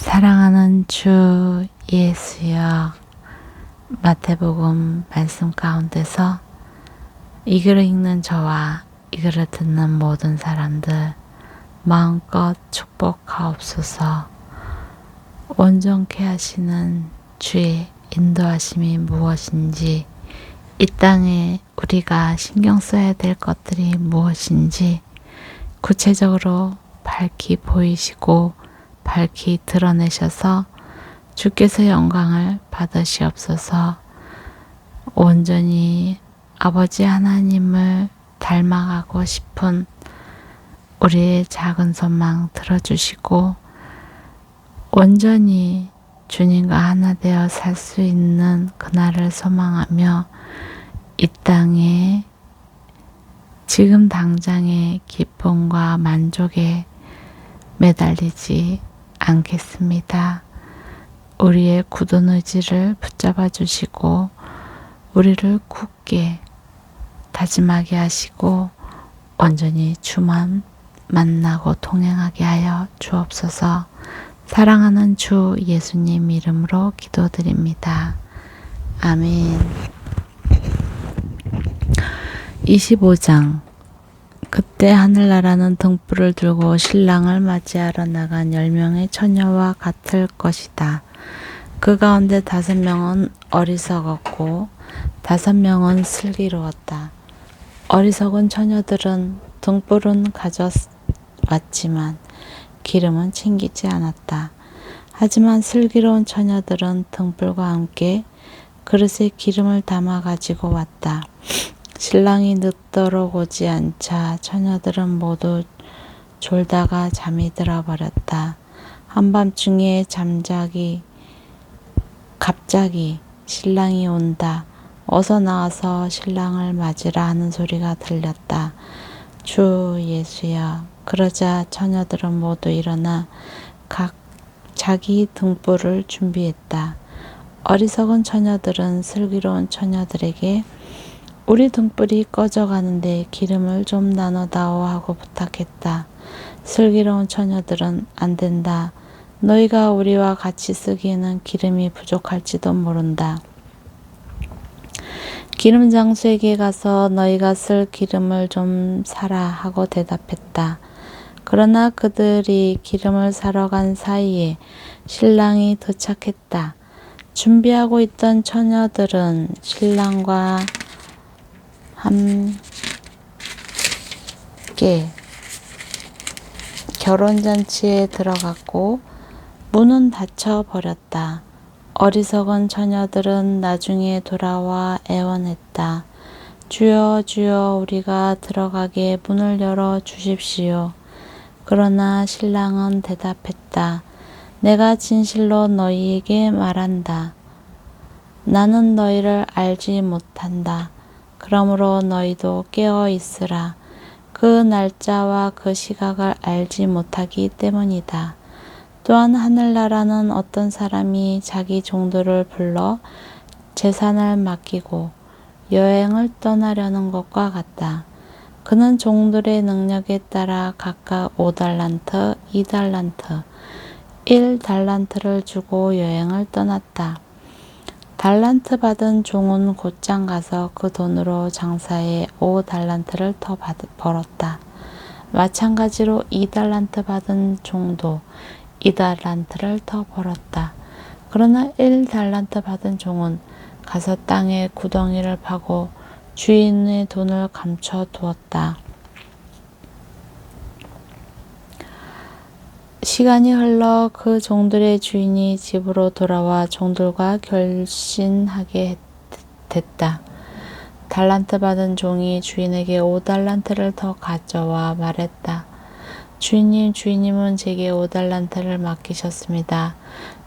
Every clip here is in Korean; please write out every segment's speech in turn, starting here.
사랑하는 주 예수여, 마태복음 말씀 가운데서 이 글을 읽는 저와 이 글을 듣는 모든 사람들 마음껏 축복하옵소서. 온전케 하시는 주의 인도하심이 무엇인지, 이 땅에 우리가 신경 써야 될 것들이 무엇인지 구체적으로 밝히 보이시고 밝히 드러내셔서 주께서 영광을 받으시옵소서. 온전히 아버지 하나님을 닮아가고 싶은 우리의 작은 소망 들어주시고, 온전히 주님과 하나 되어 살 수 있는 그날을 소망하며 이 땅에 지금 당장의 기쁨과 만족에 매달리지 않겠습니다. 우리의 굳은 의지를 붙잡아 주시고 우리를 굳게 다짐하게 하시고 온전히 주만 만나고 동행하게 하여 주옵소서. 사랑하는 주 예수님 이름으로 기도드립니다. 아멘. 25장. 그때 하늘나라는 등불을 들고 신랑을 맞이하러 나간 10명의 처녀와 같을 것이다. 그 가운데 5명은 어리석었고 5명은 슬기로웠다. 어리석은 처녀들은 등불은 가져왔지만 기름은 챙기지 않았다. 하지만 슬기로운 처녀들은 등불과 함께 그릇에 기름을 담아 가지고 왔다. 신랑이 늦도록 오지 않자 처녀들은 모두 졸다가 잠이 들어버렸다. 한밤중에 갑자기 신랑이 온다. 어서 나와서 신랑을 맞으라 하는 소리가 들렸다. 주 예수여. 그러자 처녀들은 모두 일어나 각 자기 등불을 준비했다. 어리석은 처녀들은 슬기로운 처녀들에게 우리 등불이 꺼져가는데 기름을 좀 나눠다오 하고 부탁했다. 슬기로운 처녀들은 안 된다. 너희가 우리와 같이 쓰기에는 기름이 부족할지도 모른다. 기름 장수에게 가서 너희가 쓸 기름을 좀 사라 하고 대답했다. 그러나 그들이 기름을 사러 간 사이에 신랑이 도착했다. 준비하고 있던 처녀들은 신랑과 함께 결혼잔치에 들어갔고 문은 닫혀 버렸다. 어리석은 처녀들은 나중에 돌아와 애원했다. 주여 주여 우리가 들어가게 문을 열어 주십시오. 그러나 신랑은 대답했다. 내가 진실로 너희에게 말한다. 나는 너희를 알지 못한다. 그러므로 너희도 깨어 있으라. 그 날짜와 그 시각을 알지 못하기 때문이다. 또한 하늘나라는 어떤 사람이 자기 종들을 불러 재산을 맡기고 여행을 떠나려는 것과 같다. 그는 종들의 능력에 따라 각각 5달란트, 2달란트, 1달란트를 주고 여행을 떠났다. 달란트 받은 종은 곧장 가서 그 돈으로 장사해 5달란트를 더 벌었다. 마찬가지로 2달란트 받은 종도 2달란트를 더 벌었다. 그러나 1달란트 받은 종은 가서 땅에 구덩이를 파고 주인의 돈을 감춰 두었다. 시간이 흘러 그 종들의 주인이 집으로 돌아와 종들과 결신하게 됐다. 달란트 받은 종이 주인에게 5달란트를 더 가져와 말했다. 주인님은 제게 5달란트를 맡기셨습니다.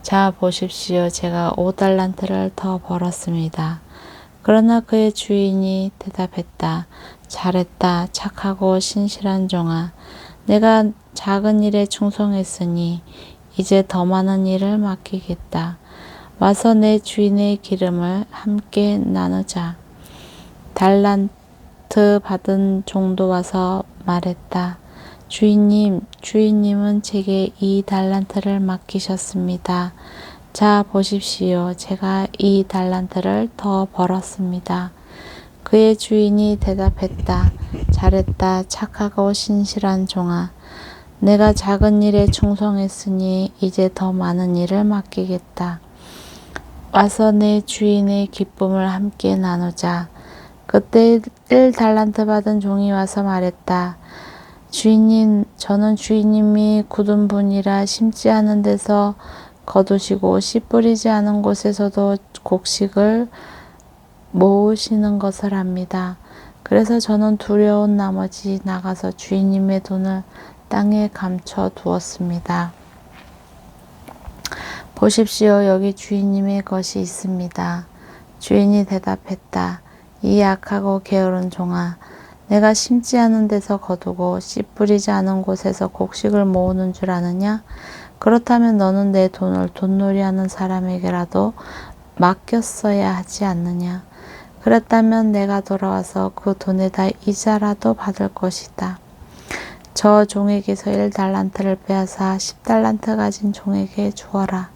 자 보십시오. 제가 5달란트를 더 벌었습니다. 그러나 그의 주인이 대답했다. 잘했다. 착하고 신실한 종아. 내가 작은 일에 충성했으니 이제 더 많은 일을 맡기겠다. 와서 내 주인의 기름을 함께 나누자. 달란트 받은 종도 와서 말했다. 주인님, 주인님은 제게 2달란트를 맡기셨습니다. 자, 보십시오. 제가 2달란트를 더 벌었습니다. 그의 주인이 대답했다. 잘했다. 착하고 신실한 종아. 내가 작은 일에 충성했으니 이제 더 많은 일을 맡기겠다. 와서 내 주인의 기쁨을 함께 나누자. 그때 1달란트 받은 종이 와서 말했다. 주인님, 저는 주인님이 굳은 분이라 심지 않은 데서 거두시고 씨 뿌리지 않은 곳에서도 곡식을 모으시는 것을 압니다. 그래서 저는 두려운 나머지 나가서 주인님의 돈을 땅에 감춰 두었습니다. 보십시오. 여기 주인님의 것이 있습니다. 주인이 대답했다. 이 약하고 게으른 종아. 내가 심지 않은 데서 거두고 씨 뿌리지 않은 곳에서 곡식을 모으는 줄 아느냐? 그렇다면 너는 내 돈을 돈놀이하는 사람에게라도 맡겼어야 하지 않느냐? 그랬다면 내가 돌아와서 그 돈에다 이자라도 받을 것이다. 저 종에게서 1달란트를 빼앗아 10달란트 가진 종에게 주어라.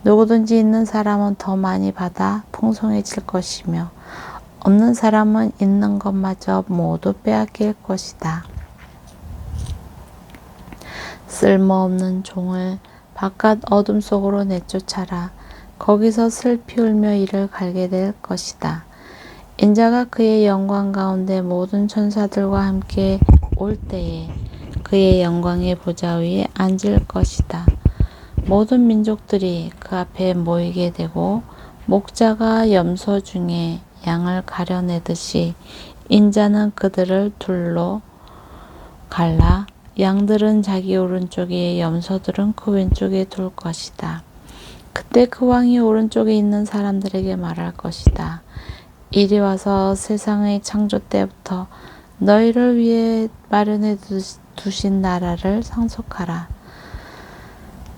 누구든지 있는 사람은 더 많이 받아 풍성해질 것이며 없는 사람은 있는 것마저 모두 빼앗길 것이다. 쓸모없는 종을 바깥 어둠 속으로 내쫓아라. 거기서 슬피 울며 이를 갈게 될 것이다. 인자가 그의 영광 가운데 모든 천사들과 함께 올 때에 그의 영광의 보좌 위에 앉을 것이다. 모든 민족들이 그 앞에 모이게 되고 목자가 염소 중에 양을 가려내듯이 인자는 그들을 둘로 갈라 양들은 자기 오른쪽에 염소들은 그 왼쪽에 둘 것이다. 그때 그 왕이 오른쪽에 있는 사람들에게 말할 것이다. 이리 와서 세상의 창조 때부터 너희를 위해 마련해 두신 나라를 상속하라.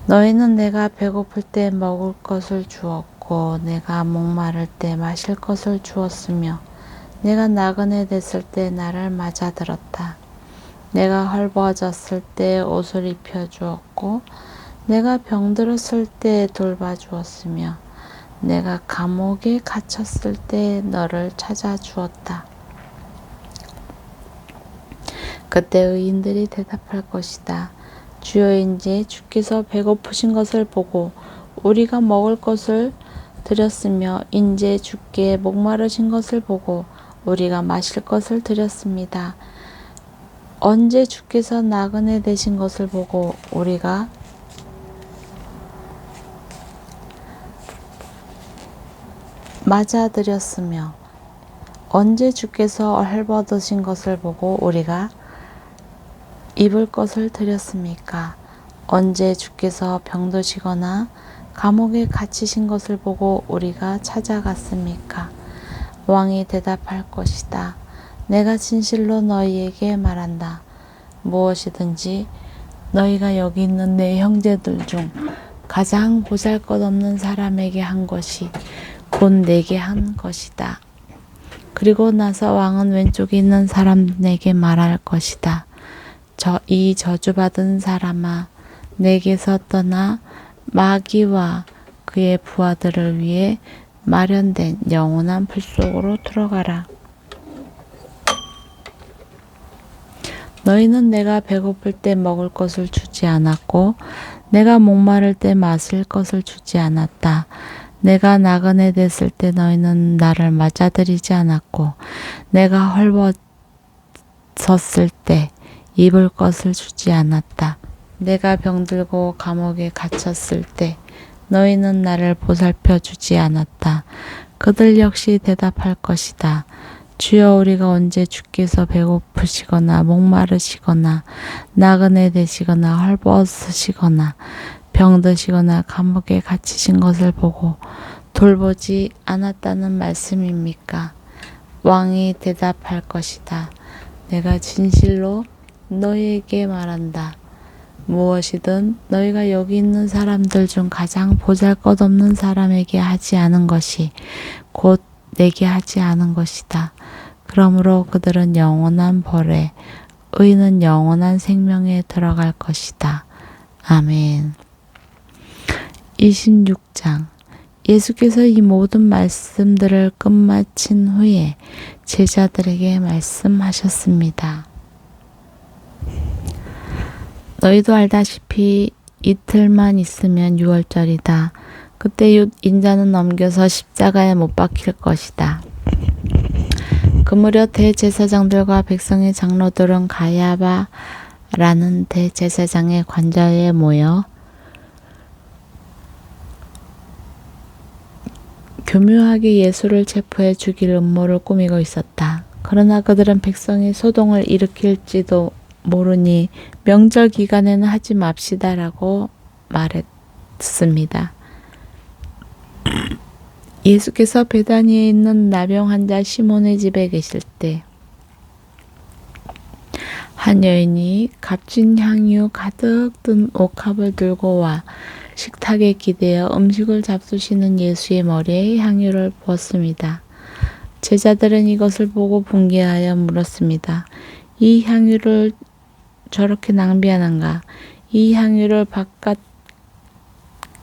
너희는 내가 배고플 때 먹을 것을 주었고 내가 목마를 때 마실 것을 주었으며 내가 나그네 됐을 때 나를 맞아들었다. 내가 헐벗었을 때 옷을 입혀주었고 내가 병들었을 때 돌봐주었으며 내가 감옥에 갇혔을 때 너를 찾아주었다. 그때 의인들이 대답할 것이다. 주여인지 주께서 배고프신 것을 보고 우리가 먹을 것을 드렸으며 인제 주께 목마르신 것을 보고 우리가 마실 것을 드렸습니다. 언제 주께서 나그네 되신 것을 보고 우리가 맞아드렸으며 언제 주께서 헐벗으신 것을 보고 우리가 입을 것을 드렸습니까? 언제 주께서 병드시거나 감옥에 갇히신 것을 보고 우리가 찾아갔습니까? 왕이 대답할 것이다. 내가 진실로 너희에게 말한다. 무엇이든지 너희가 여기 있는 내 형제들 중 가장 보잘것없는 사람에게 한 것이 곧 내게 한 것이다. 그리고 나서 왕은 왼쪽에 있는 사람에게 말할 것이다. 이 저주받은 사람아, 내게서 떠나 마귀와 그의 부하들을 위해 마련된 영원한 불 속으로 들어가라. 너희는 내가 배고플 때 먹을 것을 주지 않았고 내가 목마를 때 마실 것을 주지 않았다. 내가 나그네 됐을 때 너희는 나를 맞아들이지 않았고 내가 헐벗었을 때 입을 것을 주지 않았다. 내가 병들고 감옥에 갇혔을 때 너희는 나를 보살펴 주지 않았다. 그들 역시 대답할 것이다. 주여 우리가 언제 주께서 배고프시거나 목마르시거나 나그네 되시거나 헐벗으시거나 병드시거나 감옥에 갇히신 것을 보고 돌보지 않았다는 말씀입니까? 왕이 대답할 것이다. 내가 진실로 너희에게 말한다. 무엇이든 너희가 여기 있는 사람들 중 가장 보잘것없는 사람에게 하지 않은 것이 곧 내게 하지 않은 것이다. 그러므로 그들은 영원한 벌에 의인은 영원한 생명에 들어갈 것이다. 아멘. 26장. 예수께서 이 모든 말씀들을 끝마친 후에 제자들에게 말씀하셨습니다. 너희도 알다시피 이틀만 있으면 유월절이다. 그때 인자는 넘겨서 십자가에 못 박힐 것이다. 그 무렵 대제사장들과 백성의 장로들은 가야바라는 대제사장의 관저에 모여 교묘하게 예수를 체포해 죽일 음모를 꾸미고 있었다. 그러나 그들은 백성이 소동을 일으킬지도 모르니 명절 기간에는 하지 맙시다라고 말했습니다. 예수께서 베다니에 있는 나병 환자 시몬의 집에 계실 때 한 여인이 값진 향유 가득 든 옥합을 들고 와 식탁에 기대어 음식을 잡수시는 예수의 머리에 향유를 부었습니다. 제자들은 이것을 보고 분개하여 물었습니다. 이 향유를 저렇게 낭비하는가? 이 향유를 바깥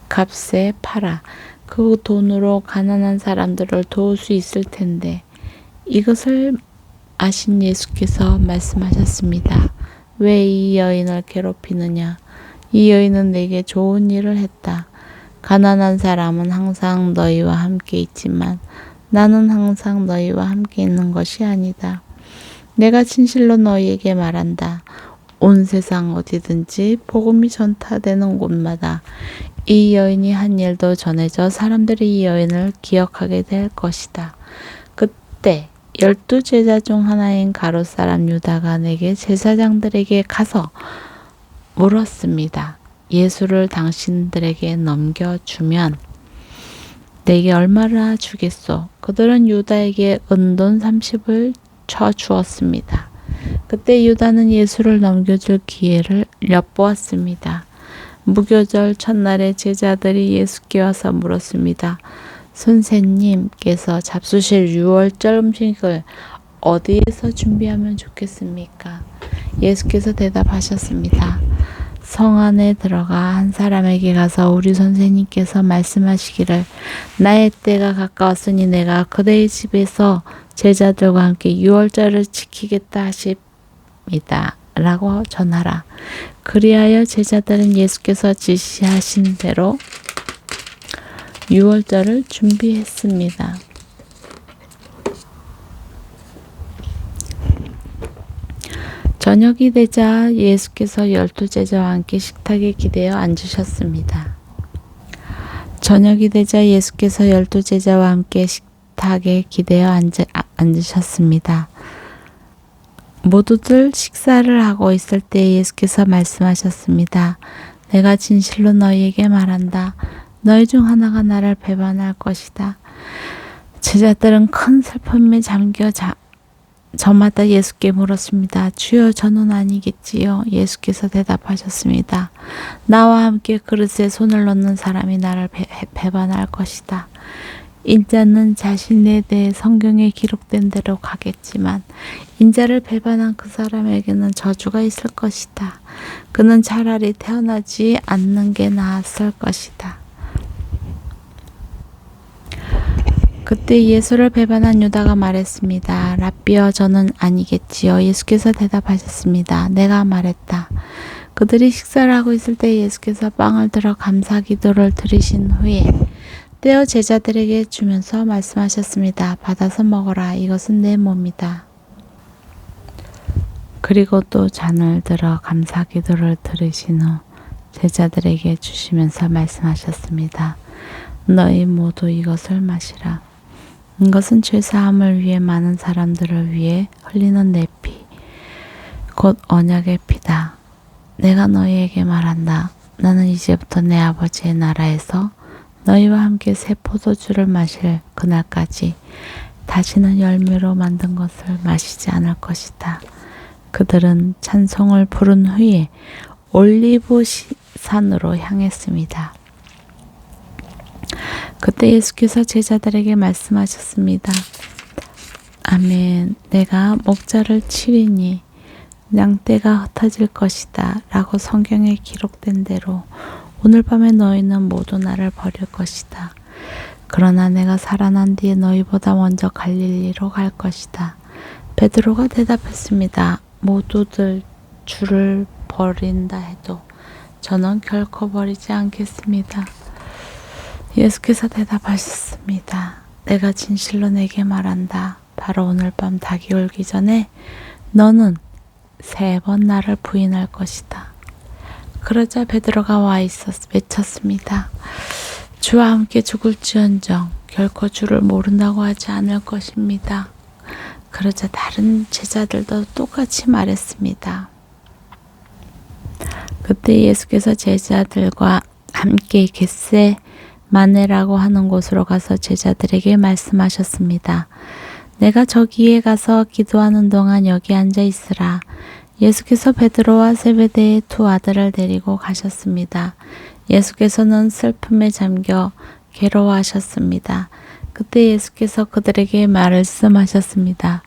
값에 팔아 그 돈으로 가난한 사람들을 도울 수 있을 텐데. 이것을 아신 예수께서 말씀하셨습니다. 왜 이 여인을 괴롭히느냐? 이 여인은 내게 좋은 일을 했다. 가난한 사람은 항상 너희와 함께 있지만 나는 항상 너희와 함께 있는 것이 아니다. 내가 진실로 너희에게 말한다. 온 세상 어디든지 복음이 전파되는 곳마다 이 여인이 한 일도 전해져 사람들이 이 여인을 기억하게 될 것이다. 그때 12제자 중 하나인 가롯 사람 유다가 내게 제사장들에게 가서 물었습니다. 예수를 당신들에게 넘겨주면 내게 얼마나 주겠소? 그들은 유다에게 은돈 30을 쳐 주었습니다. 그때 유다는 예수를 넘겨줄 기회를 엿보았습니다. 무교절 첫날에 제자들이 예수께 와서 물었습니다. 선생님께서 잡수실 유월절 음식을 어디에서 준비하면 좋겠습니까? 예수께서 대답하셨습니다. 성 안에 들어가 한 사람에게 가서 우리 선생님께서 말씀하시기를 나의 때가 가까웠으니 내가 그대의 집에서 제자들과 함께 유월절을 지키겠다 하십니다. 라고 전하라. 그리하여 제자들은 예수께서 지시하신 대로 유월절을 준비했습니다. 저녁이 되자 예수께서 12제자와 함께 식탁에 기대어 앉으셨습니다. 저녁이 되자 예수께서 12제자와 함께 식탁에 기대어 앉으셨습니다. 모두들 식사를 하고 있을 때 예수께서 말씀하셨습니다. 내가 진실로 너희에게 말한다. 너희 중 하나가 나를 배반할 것이다. 제자들은 큰 슬픔에 잠겨 저마다 예수께 물었습니다. 주여 저는 아니겠지요. 예수께서 대답하셨습니다. 나와 함께 그릇에 손을 넣는 사람이 나를 배반할 것이다. 인자는 자신에 대해 성경에 기록된 대로 가겠지만 인자를 배반한 그 사람에게는 저주가 있을 것이다. 그는 차라리 태어나지 않는 게 나았을 것이다. 그때 예수를 배반한 유다가 말했습니다. 랍비여 저는 아니겠지요. 예수께서 대답하셨습니다. 내가 말했다. 그들이 식사를 하고 있을 때 예수께서 빵을 들어 감사 기도를 드리신 후에 떼어 제자들에게 주면서 말씀하셨습니다. 받아서 먹어라. 이것은 내 몸이다. 그리고 또 잔을 들어 감사 기도를 드리신 후 제자들에게 주시면서 말씀하셨습니다. 너희 모두 이것을 마시라. 이것은 죄사함을 위해 많은 사람들을 위해 흘리는 내 피, 곧 언약의 피다. 내가 너희에게 말한다. 나는 이제부터 내 아버지의 나라에서 너희와 함께 새 포도주를 마실 그날까지 다시는 열매로 만든 것을 마시지 않을 것이다. 그들은 찬송을 부른 후에 올리브 산으로 향했습니다. 그때 예수께서 제자들에게 말씀하셨습니다. 아멘. 내가 목자를 치리니 양떼가 흩어질 것이다 라고 성경에 기록된 대로 오늘 밤에 너희는 모두 나를 버릴 것이다. 그러나 내가 살아난 뒤에 너희보다 먼저 갈릴리로 갈 것이다. 베드로가 대답했습니다. 모두들 주를 버린다 해도 저는 결코 버리지 않겠습니다. 예수께서 대답하셨습니다. 내가 진실로 내게 말한다. 바로 오늘 밤 닭이 울기 전에 너는 3번 나를 부인할 것이다. 그러자 베드로가 외쳤습니다. 주와 함께 죽을지언정 결코 주를 모른다고 하지 않을 것입니다. 그러자 다른 제자들도 똑같이 말했습니다. 그때 예수께서 제자들과 함께 겟세마네라고 하는 곳으로 가서 제자들에게 말씀하셨습니다. 내가 저기에 가서 기도하는 동안 여기 앉아 있으라. 예수께서 베드로와 세베대의 2 아들을 데리고 가셨습니다. 예수께서는 슬픔에 잠겨 괴로워하셨습니다. 그때 예수께서 그들에게 말씀하셨습니다.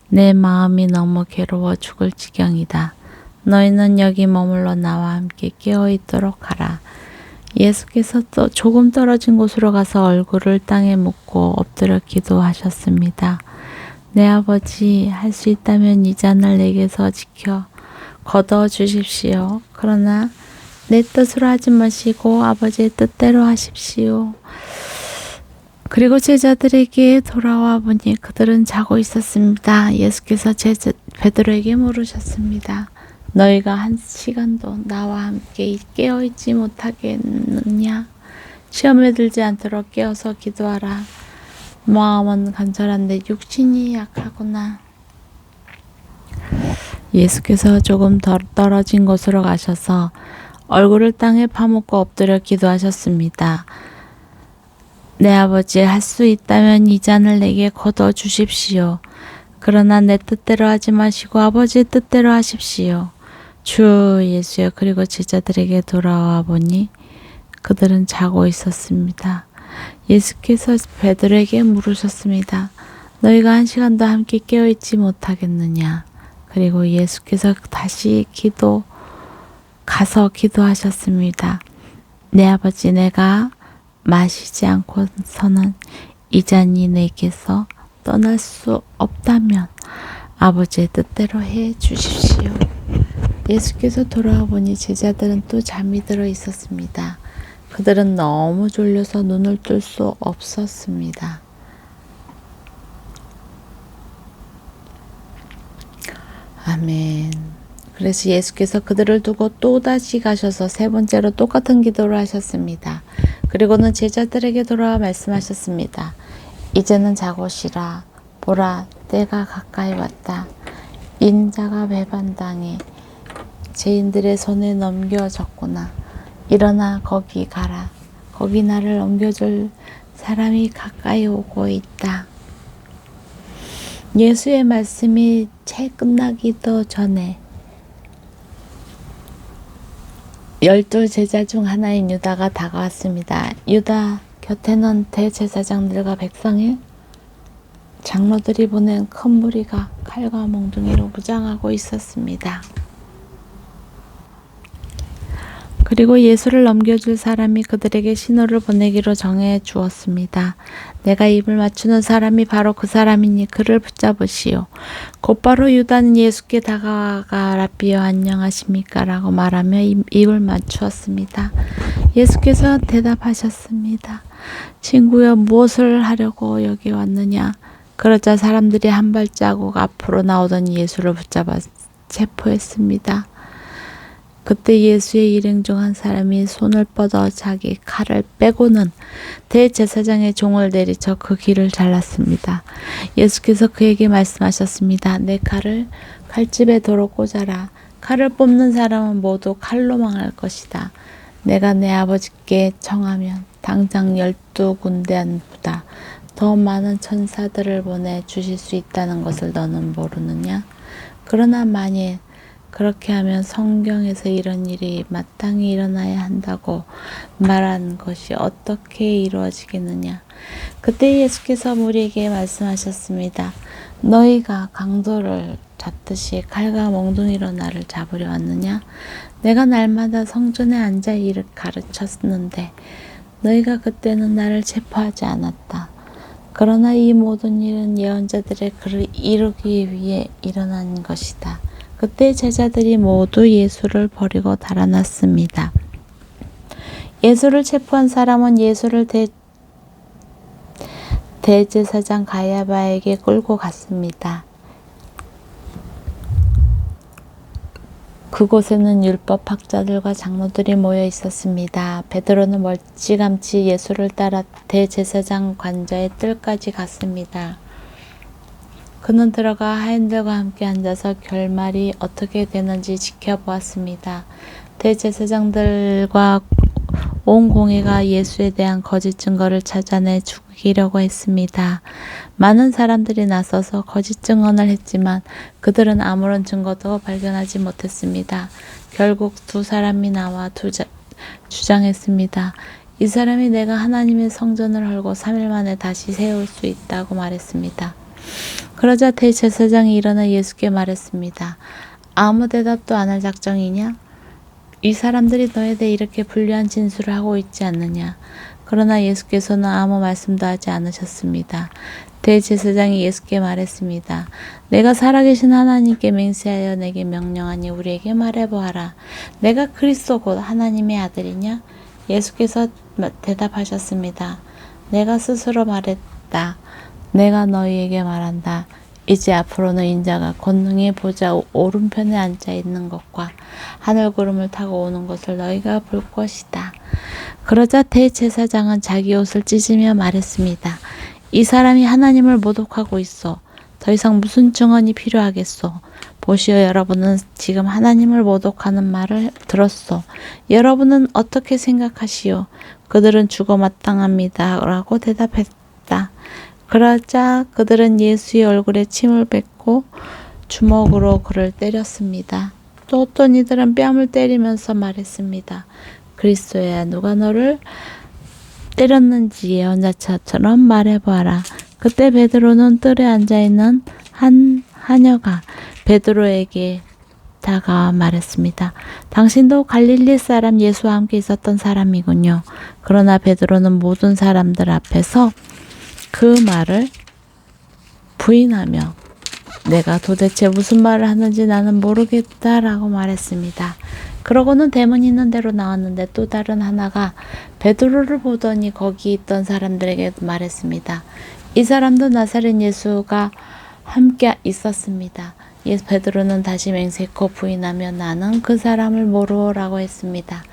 내 마음이 너무 괴로워 죽을 지경이다. 너희는 여기 머물러 나와 함께 깨어 있도록 하라. 예수께서 또 조금 떨어진 곳으로 가서 얼굴을 땅에 묻고 엎드려 기도하셨습니다. 내 아버지, 할 수 있다면 이 잔을 내게서 거둬 주십시오. 그러나 내 뜻으로 하지 마시고 아버지의 뜻대로 하십시오. 그리고 제자들에게 돌아와 보니 그들은 자고 있었습니다. 예수께서 베드로에게 물으셨습니다. 너희가 1시간도 나와 함께 깨어있지 못하겠느냐? 시험에 들지 않도록 깨어서 기도하라. 마음은 간절한데 육신이 약하구나. 예수께서 조금 더 떨어진 곳으로 가셔서 얼굴을 땅에 파묻고 엎드려 기도하셨습니다. 내 아버지, 할 수 있다면 이 잔을 내게 거둬 주십시오. 그러나 내 뜻대로 하지 마시고 아버지의 뜻대로 하십시오. 주 예수여. 그리고 제자들에게 돌아와 보니 그들은 자고 있었습니다. 예수께서 베드로에게 물으셨습니다. 너희가 1시간도 함께 깨어있지 못하겠느냐? 그리고 예수께서 다시 가서 기도하셨습니다. 내 아버지, 내가 마시지 않고서는 이 잔이 내게서 떠날 수 없다면 아버지의 뜻대로 해 주십시오. 예수께서 돌아와 보니 제자들은 또 잠이 들어 있었습니다. 그들은 너무 졸려서 눈을 뜰 수 없었습니다. 아멘. 그래서 예수께서 그들을 두고 또다시 가셔서 3번째로 똑같은 기도를 하셨습니다. 그리고는 제자들에게 돌아와 말씀하셨습니다. 이제는 자고 쉬라. 보라, 때가 가까이 왔다. 인자가 배반당해 죄인들의 손에 넘겨졌구나. 일어나 거기 가라. 거기 나를 넘겨줄 사람이 가까이 오고 있다. 예수의 말씀이 채 끝나기도 전에 12 제자 중 하나인 유다가 다가왔습니다. 유다 곁에는 대제사장들과 백성의 장로들이 보낸 큰 무리가 칼과 몽둥이로 무장하고 있었습니다. 그리고 예수를 넘겨줄 사람이 그들에게 신호를 보내기로 정해 주었습니다. 내가 입을 맞추는 사람이 바로 그 사람이니 그를 붙잡으시오. 곧바로 유다는 예수께 다가가 라삐여 안녕하십니까? 라고 말하며 입을 맞추었습니다. 예수께서 대답하셨습니다. 친구여, 무엇을 하려고 여기 왔느냐? 그러자 사람들이 한 발자국 앞으로 나오던 예수를 붙잡아 체포했습니다. 그때 예수의 일행 중 한 사람이 손을 뻗어 자기 칼을 빼고는 대제사장의 종을 내리쳐 그 귀를 잘랐습니다. 예수께서 그에게 말씀하셨습니다. 내 칼을 칼집에 도로 꽂아라. 칼을 뽑는 사람은 모두 칼로 망할 것이다. 내가 내 아버지께 청하면 당장 12군데보다 더 많은 천사들을 보내 주실 수 있다는 것을 너는 모르느냐? 그러나 만일 그렇게 하면 성경에서 이런 일이 마땅히 일어나야 한다고 말한 것이 어떻게 이루어지겠느냐. 그때 예수께서 무리에게 말씀하셨습니다. 너희가 강도를 잡듯이 칼과 몽둥이로 나를 잡으려 왔느냐? 내가 날마다 성전에 앉아 일을 가르쳤는데 너희가 그때는 나를 체포하지 않았다. 그러나 이 모든 일은 예언자들의 글을 이루기 위해 일어난 것이다. 그때 제자들이 모두 예수를 버리고 달아났습니다. 예수를 체포한 사람은 예수를 대제사장 가야바에게 끌고 갔습니다. 그곳에는 율법학자들과 장로들이 모여 있었습니다. 베드로는 멀찌감치 예수를 따라 대제사장 관저의 뜰까지 갔습니다. 그는 들어가 하인들과 함께 앉아서 결말이 어떻게 되는지 지켜보았습니다. 대제사장들과 온 공회가 예수에 대한 거짓 증거를 찾아내 죽이려고 했습니다. 많은 사람들이 나서서 거짓 증언을 했지만 그들은 아무런 증거도 발견하지 못했습니다. 결국 두 사람이 나와 주장했습니다. 이 사람이 내가 하나님의 성전을 헐고 3일 만에 다시 세울 수 있다고 말했습니다. 그러자 대제사장이 일어나 예수께 말했습니다. 아무 대답도 안 할 작정이냐? 이 사람들이 너에 대해 이렇게 불리한 진술을 하고 있지 않느냐? 그러나 예수께서는 아무 말씀도 하지 않으셨습니다. 대제사장이 예수께 말했습니다. 내가 살아계신 하나님께 맹세하여 내게 명령하니 우리에게 말해보아라. 내가 그리스도 곧 하나님의 아들이냐? 예수께서 대답하셨습니다. 내가 스스로 말했다. 내가 너희에게 말한다. 이제 앞으로는 인자가 권능의 보좌 오른편에 앉아 있는 것과 하늘 구름을 타고 오는 것을 너희가 볼 것이다. 그러자 대제사장은 자기 옷을 찢으며 말했습니다. 이 사람이 하나님을 모독하고 있어. 더 이상 무슨 증언이 필요하겠소. 보시오, 여러분은 지금 하나님을 모독하는 말을 들었소. 여러분은 어떻게 생각하시오? 그들은 죽어 마땅합니다. 라고 대답했다. 그러자 그들은 예수의 얼굴에 침을 뱉고 주먹으로 그를 때렸습니다. 또 어떤 이들은 뺨을 때리면서 말했습니다. 그리스도야, 누가 너를 때렸는지 예언자처럼 말해봐라. 그때 베드로는 뜰에 앉아있는 한 하녀가 베드로에게 다가와 말했습니다. 당신도 갈릴리 사람 예수와 함께 있었던 사람이군요. 그러나 베드로는 모든 사람들 앞에서 그 말을 부인하며 내가 도대체 무슨 말을 하는지 나는 모르겠다라고 말했습니다. 그러고는 대문이 있는 데로 나왔는데 또 다른 하나가 베드로를 보더니 거기 있던 사람들에게 말했습니다. 이 사람도 나사렛 예수가 함께 있었습니다. 베드로는 다시 맹세코 부인하며 나는 그 사람을 모르라고 했습니다.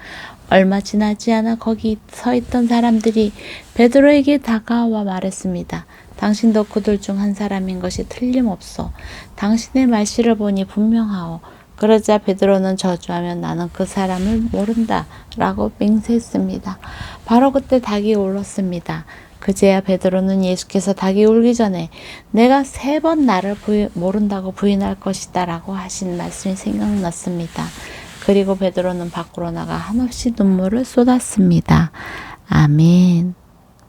얼마 지나지 않아 거기 서 있던 사람들이 베드로에게 다가와 말했습니다. 당신도 그들 중 한 사람인 것이 틀림없어. 당신의 말씨를 보니 분명하오. 그러자 베드로는 저주하며 나는 그 사람을 모른다 라고 맹세했습니다. 바로 그때 닭이 울었습니다. 그제야 베드로는 예수께서 닭이 울기 전에 내가 3번 나를 모른다고 부인할 것이다 라고 하신 말씀이 생각났습니다. 그리고 베드로는 밖으로 나가 한없이 눈물을 쏟았습니다. 아멘.